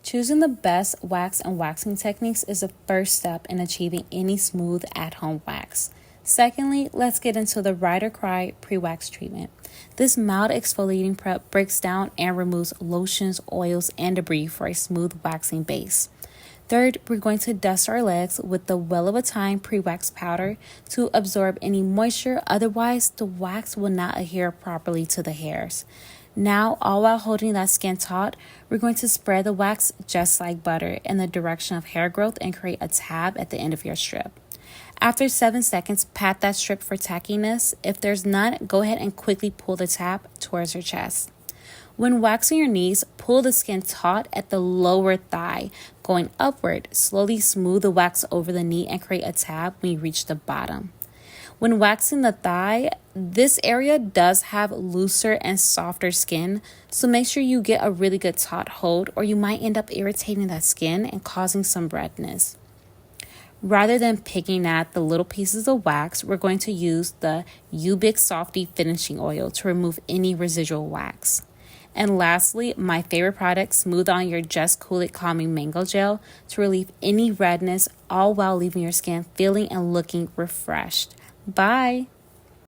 Choosing the best wax and waxing techniques is the first step in achieving any smooth at-home wax. Secondly, let's get into the Ride or Cry pre-wax treatment. This mild exfoliating prep breaks down and removes lotions, oils, and debris for a smooth waxing base. Third, we're going to dust our legs with the Well of a Time pre-wax powder to absorb any moisture, otherwise the wax will not adhere properly to the hairs. Now, all while holding that skin taut, we're going to spread the wax just like butter in the direction of hair growth and create a tab at the end of your strip. After 7 seconds, pat that strip for tackiness. If there's none, go ahead and quickly pull the tab towards your chest. When waxing your knees, pull the skin taut at the lower thigh. Going upward, slowly smooth the wax over the knee and create a tab when you reach the bottom. When waxing the thigh, this area does have looser and softer skin, so make sure you get a really good taut hold or you might end up irritating that skin and causing some redness. Rather than picking at the little pieces of wax, we're going to use the Ubix Softy finishing oil to remove any residual wax. And lastly, my favorite product, Smooth On Your Just Cool It Calming Mango Gel to relieve any redness, all while leaving your skin feeling and looking refreshed. Bye!